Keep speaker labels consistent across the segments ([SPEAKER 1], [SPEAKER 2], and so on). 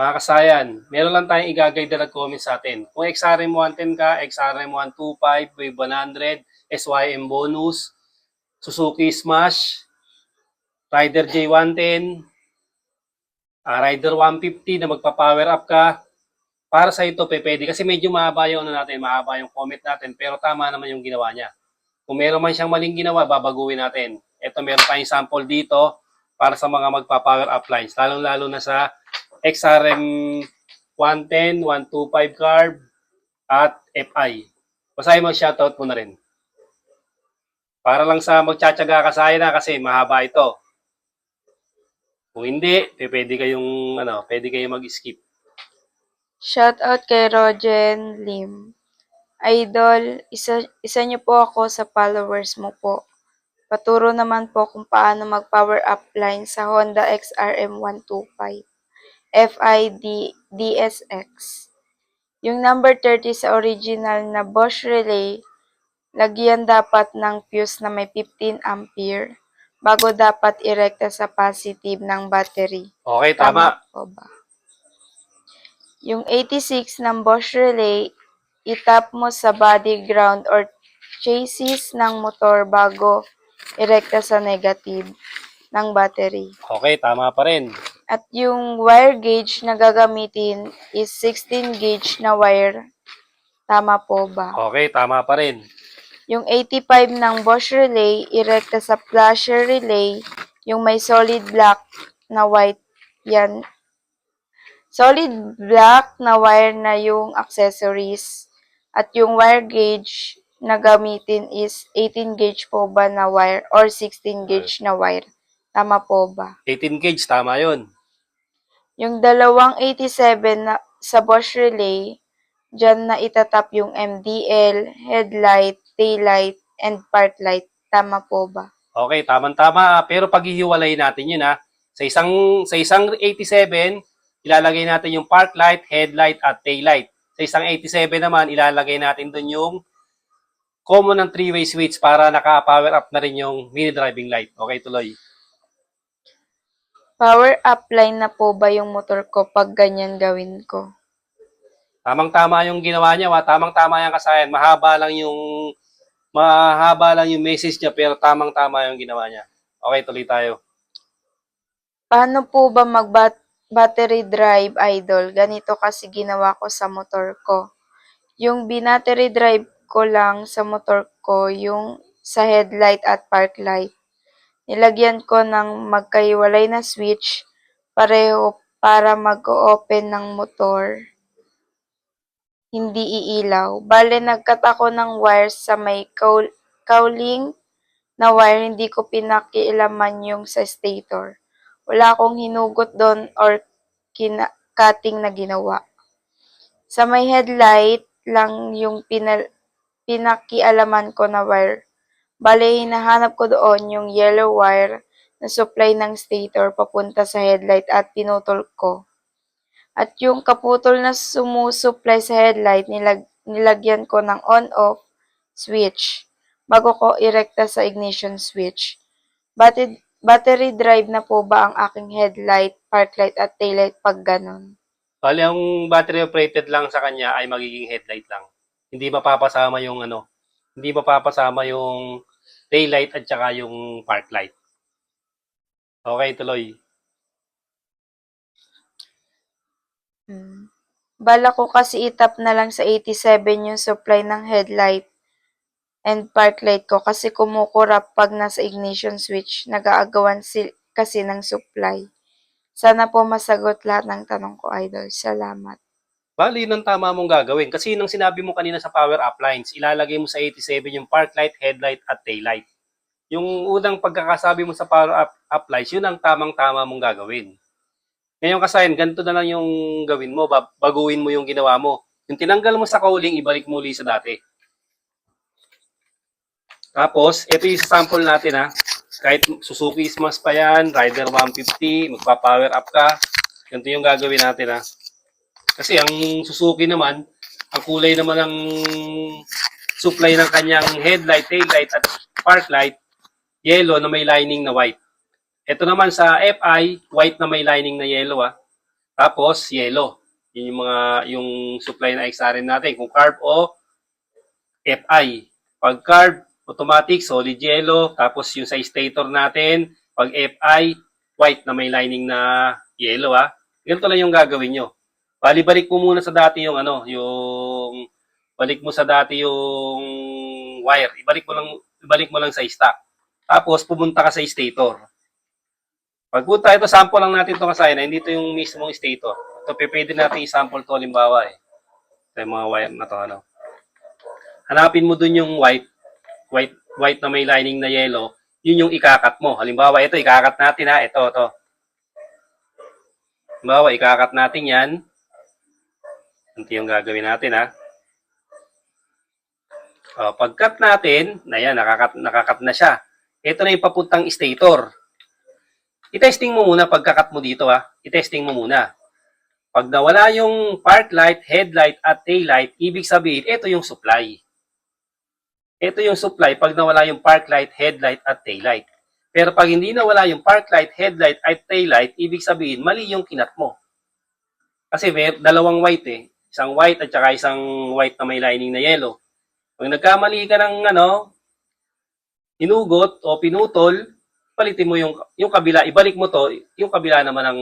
[SPEAKER 1] Mga kasayan, meron lang tayong i-guide na nag-comment sa atin. Kung XRM 110 ka, XRM 125, Wave 100, SYM bonus, Suzuki Smash, Rider J110, Rider 150 na magpa-power up ka, para sa ito, pwede. Kasi medyo mahaba yung natin, mahaba yung comment natin, pero tama naman yung ginawa niya. Kung meron man siyang maling ginawa, babaguhin natin. Ito, meron tayong sample dito para sa mga magpa-power up lines, lalong-lalo na sa XRM 110, 125 carb, at FI. Basahin mo, shoutout mo na rin. Para lang sa magtsatsaga ka sa na kasi mahaba ito. Kung hindi, pwede kayong mag-skip.
[SPEAKER 2] Shoutout kay Rogen Lim. Idol, isa niyo po ako sa followers mo po. Paturo naman po kung paano mag-power up line sa Honda XRM 125 FID DSX. Yung number 30 sa original na Bosch relay, lagyan dapat ng fuse na may 15 ampere bago dapat irekta sa positive ng battery.
[SPEAKER 1] Okay, tama.
[SPEAKER 2] Po ba? Yung 86 ng Bosch relay, itap mo sa body ground or chassis ng motor bago irekta sa negative ng battery.
[SPEAKER 1] Okay, tama pa rin.
[SPEAKER 2] At yung wire gauge na gagamitin is 16 gauge na wire. Tama po ba?
[SPEAKER 1] Okay, tama pa rin.
[SPEAKER 2] Yung 85 ng Bosch relay, irekta sa flasher relay, yung may solid black na white. Yan. Solid black na wire na yung accessories. At yung wire gauge na gamitin is 18 gauge po ba na wire or 16 gauge na wire? Tama po ba?
[SPEAKER 1] 18 gauge, tama yun.
[SPEAKER 2] Yung dalawang 87 na, sa Bosch relay, dyan na itatap yung MDL, headlight, taillight, and park light. Tama po ba?
[SPEAKER 1] Okay, tamang-tama. Pero paghihiwalay natin yun ha. Sa isang 87, ilalagay natin yung park light, headlight, at tail light. Sa isang 87 naman, ilalagay natin dun yung common ng 3-way switch para naka-power up na rin yung mini driving light. Okay, tuloy.
[SPEAKER 2] Power up line na po ba yung motor ko pag ganyan gawin ko?
[SPEAKER 1] Tamang-tama yung ginawa niya. Tamang-tama yung kasayan. Mahaba lang yung message niya pero tamang-tama yung ginawa niya. Okay, tuloy tayo.
[SPEAKER 2] Paano po ba mag-battery drive, idol? Ganito kasi ginawa ko sa motor ko. Yung binattery drive ko lang sa motor ko, yung sa headlight at park light. Nilagyan ko ng magkaiwalay na switch, pareho para mag-open ng motor. Hindi iilaw. Bale, nagkat ako ng wires sa may cowling na wire, hindi ko pinakialaman yung sa stator. Wala akong hinugot doon or cutting na ginawa. Sa may headlight lang yung pinakialaman ko na wire. Bale, hinahanap ko doon yung yellow wire na supply ng stator papunta sa headlight at pinutol ko. At yung kaputol na sumusupply sa headlight, nilagyan ko ng on-off switch bago ko irekta sa ignition switch. Battery drive na po ba ang aking headlight, park light at taillight pag ganon?
[SPEAKER 1] Bali, ang battery operated lang sa kanya ay magiging headlight lang. Hindi mapapasama yung taillight at saka yung park light. Okay, tuloy.
[SPEAKER 2] Bala ko kasi itap na lang sa 87 yung supply ng headlight and park light ko kasi kumukurap pag nasa ignition switch, nag-aagawan kasi ng supply. Sana po masagot lahat ng tanong ko, idol. Salamat.
[SPEAKER 1] Bali, yun ang tama mong gagawin. Kasi nung sinabi mo kanina sa power up lines, ilalagay mo sa 87 yung park light, headlight, at tail light. Yung unang pagkakasabi mo sa power up lines, yun ang tamang-tama mong gagawin. Ngayon kasayan, ganito na lang yung gawin mo, baguhin mo yung ginawa mo. Yung tinanggal mo sa cowling, ibalik mo ulit sa dati. Tapos, ito yung sample natin ha. Kahit Suzuki Smash pa yan, Rider 150, magpa-power up ka, ganito yung gagawin natin ha. Kasi ang Suzuki naman, ang kulay naman ng supply ng kanyang headlight, taillight at park light, yellow na may lining na white. Ito naman sa FI, white na may lining na yellow ha. Tapos, yellow. Yun yung yung supply na XRM natin. Kung carb o FI. Pag carb, automatic, solid yellow. Tapos yung sa stator natin, pag FI, white na may lining na yellow ha. Ganito lang yung gagawin nyo. Balik mo muna sa dati yung balik mo sa dati yung wire. Ibalik mo lang sa stock. Tapos pumunta ka sa stator. Pagpunta ito, sample lang natin ito kasi na hindi ito yung mismong stator. Ito, pwede natin i-sample ito halimbawa eh. Ito yung mga wire na ito. Hanapin mo dun yung white na may lining na yellow. Yun yung ikakat mo. Halimbawa, ito, ikakat natin ha. Ito. Halimbawa, ikakat natin yan. Ito yung gagawin natin ha. O, pag-cut natin, ayan, nakakat na siya. Ito na yung papuntang stator. I-testing mo muna pagkakat mo dito ha. I-testing mo muna. Pag nawala yung park light, headlight, at tail light, ibig sabihin, ito yung supply. Ito yung supply pag nawala yung park light, headlight, at tail light. Pero pag hindi nawala yung park light, headlight, at tail light, ibig sabihin, mali yung kinat mo. Kasi may dalawang white eh. Isang white at saka isang white na may lining na yellow. Pag nagkamali ka ng hinugot o pinutol, palitin mo yung kabila, ibalik mo to, yung kabila naman ang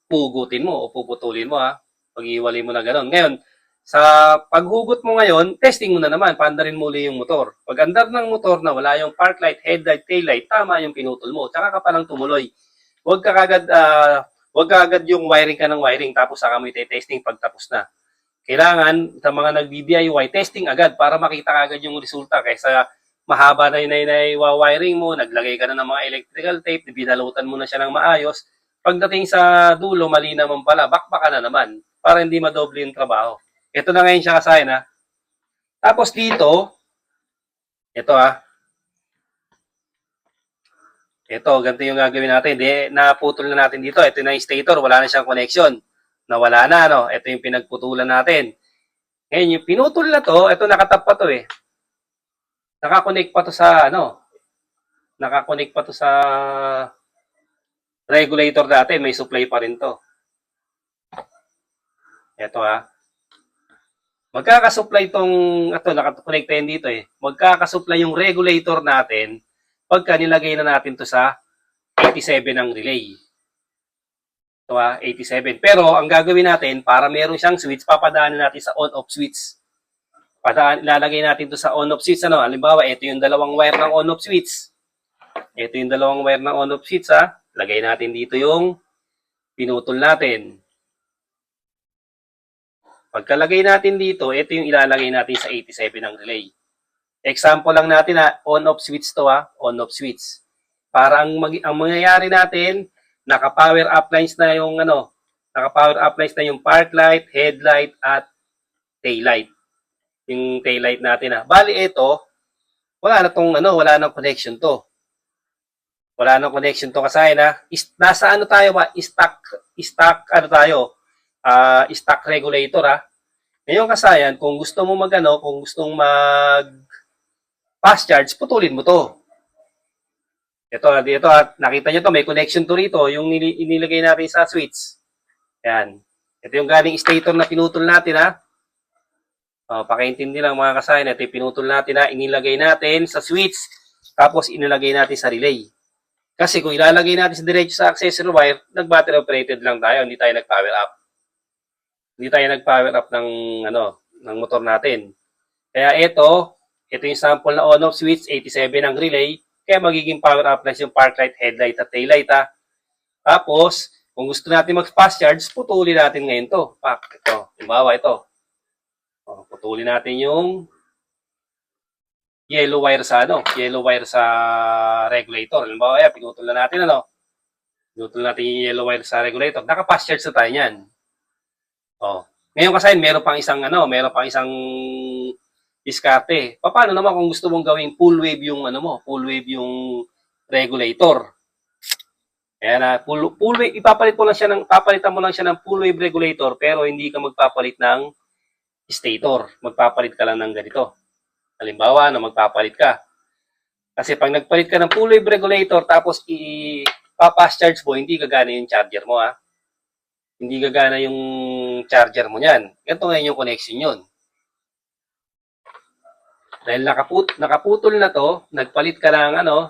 [SPEAKER 1] pugutin mo o puputulin mo ha. Pag-iwalay mo na gano'n. Ngayon, sa paghugot mo ngayon, testing mo na naman, paandarin mo ulit yung motor. Pag andar ng motor na wala yung park light, headlight, tail light, tama yung pinutol mo. Tsaka ka palang tumuloy. Huwag ka agad yung wiring ka ng wiring tapos saka mo i-testing pag tapos na. Kailangan sa mga nag-DIY, testing agad para makita agad yung resulta kaysa mahaba na yung wiring mo, naglagay ka na ng mga electrical tape, binalutan mo na siya ng maayos. Pagdating sa dulo, mali naman pala, bakbaka na naman para hindi madoble yung trabaho. Ito na ngayon siya kasayin ha. Tapos dito, ito ha. Ito, ganito yung gagawin natin. Naputol na natin dito. Ito na yung stator, wala na siyang connection. Nawala na, no? Ito yung pinagputulan natin. Ngayon, yung pinutol na to, ito nakatap pa to eh. Nakakonect pa to sa nakakonect pa to sa regulator natin, may supply pa rin to. Ito ha. Magkakasupply tong nakakonect yan dito eh. Magkakasupply yung regulator natin pagka nilagay na natin to sa 87 ng relay. Ito ha, 87. Pero ang gagawin natin, para meron siyang switch, papadaanin natin sa on-off switch. Ilalagay natin to sa on-off switch. Halimbawa, ito yung dalawang wire ng on-off switch. Ito yung dalawang wire ng on-off switch ha. Lagay natin dito yung pinutol natin. Pagkalagay natin dito, ito yung ilalagay natin sa 87 ng relay. Example lang natin ha, on-off switch to ha, on-off switch. Para ang mangyayari natin, naka-power up lines na yung naka-power up lines na yung park light, headlight, at tail light. Yung tail light natin ha. Bali ito, wala nang connection to. Wala nang connection to kasi na nasa tayo ba? Stock regulator ha. Ngayon kasayan, kung gusto mo kung gustong mag fast charge, putulin mo to. Ito at nakita niyo to, may connection to rito, yung inilagay natin sa switch. Yan. Ito yung galing stator na pinutol natin ha. Pakiintindi lang mga kasayan, ito yung pinutol natin ha, inilagay natin sa switch, tapos inilagay natin sa relay. Kasi kung ilalagay natin sa diretso sa accessory wire, nag-battery operated lang tayo, hindi tayo nag-power up. Hindi tayo nag-power up ng motor natin. Kaya ito yung sample na on-off switch, 87 ang relay, kaya magiging power up lang yung park light, headlight at tail light ha. Tapos, kung gusto natin mag-fast charge, putulin natin ngayon to. Ito, halimbawa ito. Putulin natin yung yellow wire sa regulator. Halimbawa, pinutol na natin pinutol natin yung yellow wire sa regulator. Naka-fast charge na tayo niyan. Ngayon kasi meron pang isang diskarte. Paano naman kung gusto mong gawing full wave yung regulator? Kaya full wave, papalitan mo lang siya ng full wave regulator pero hindi ka magpapalit ng stator. Magpapalit ka lang ng ganito. Halimbawa, magpapalit ka. Kasi pag nagpalit ka ng full wave regulator tapos i-fast charge mo, hindi gagana yung charger mo ha. hindi gagana yung charger mo niyan. Ganito ngayon yung connection yun. Dahil nakaputol na to, nagpalit ka ng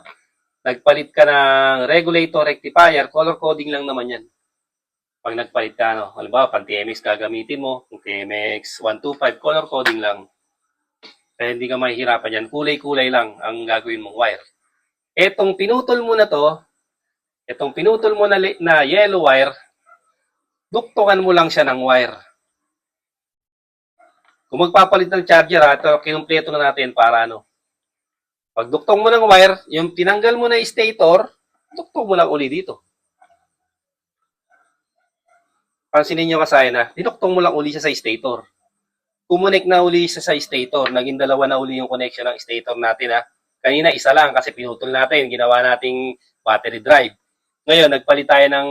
[SPEAKER 1] regulator rectifier, color coding lang naman yan. Pag nagpalit ka, halimbawa, pag TMX gagamitin mo, kung TMX 125, color coding lang. Kaya hindi ka mahihirapan yan. Kulay-kulay lang ang gagawin mong wire. Etong pinutol mo na yellow wire, duktungan mo lang siya ng wire. Kung magpapalit ng charger, ito, kinumpleto na natin para pag duktong mo ng wire, yung tinanggal mo na stator, duktong mo lang uli dito. Pansinin nyo kasaya na, dinuktong mo lang uli siya sa stator. Kumunik na uli siya sa stator. Naging dalawa na uli yung connection ng stator natin. Kanina isa lang kasi pinutol natin. Ginawa nating battery drive. Ngayon, nagpalit tayo ng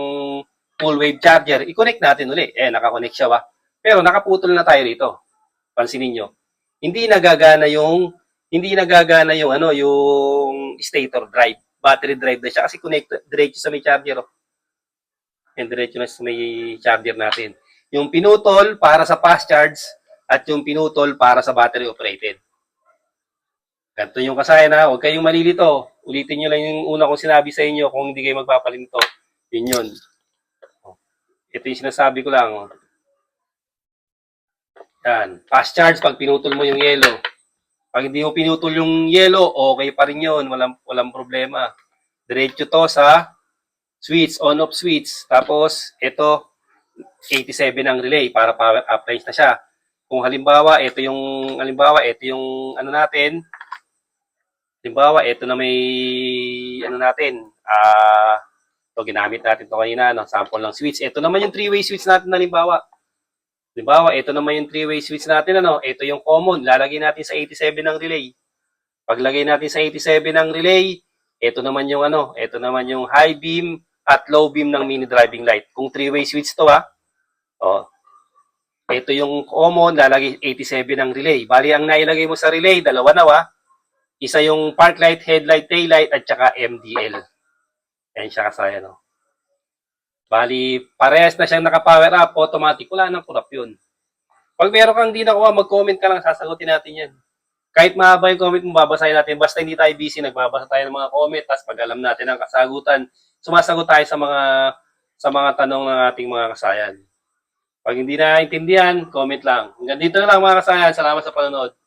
[SPEAKER 1] full wave charger. I-connect natin uli. Nakakonect siya ba? Pero nakaputol na tayo rito. Pansinin nyo. Hindi nagagana yung stator drive. Battery drive na siya kasi connect diretso sa may charger. Diretso na sa may charger natin. Yung pinutol para sa fast charge at yung pinutol para sa battery operated. Ganito yung kasayan huwag kayong malilito. Ulitin nyo lang yung una kong sinabi sa inyo kung hindi kayo magpapalinto. Yun. Ito yung sinasabi ko lang. Yan. Fast charge pag pinutol mo yung yellow. Pag hindi mo pinutol yung yellow, okay pa rin yun. Walang problema. Diretso to sa switch, on-off switch. Tapos, ito, 87 ang relay para power up range na siya. Kung halimbawa, ito yung natin. Halimbawa, ito na may ito ginamit natin to kanina, sample ng switch. Ito naman yung three-way switch natin halimbawa. Halimbawa, ito naman yung three-way switch natin ito yung common, lalagay natin sa 87 ng relay. Paglagay natin sa 87 ng relay, ito naman yung high beam at low beam ng mini driving light. Kung three-way switch to ito yung common, lalagay 87 ng relay. Bali, ang nailagay mo sa relay, dalawa na isa yung park light, headlight, tail light, at saka MDL. Ayan siya kasaya, Bali, parehas na siyang naka-power up, automatic, wala nang kurap yun. Pag meron kang di nakuha, mag-comment ka lang, sasagutin natin yan. Kahit mahaba yung comment mo, babasahin natin. Basta hindi tayo busy, nagbabasa tayo ng mga comment, tapos pag alam natin ang kasagutan, sumasagot tayo sa mga tanong ng ating mga kasayan. Pag hindi na intindihan, comment lang. Hanggang dito na lang mga kasayan. Salamat sa panonood.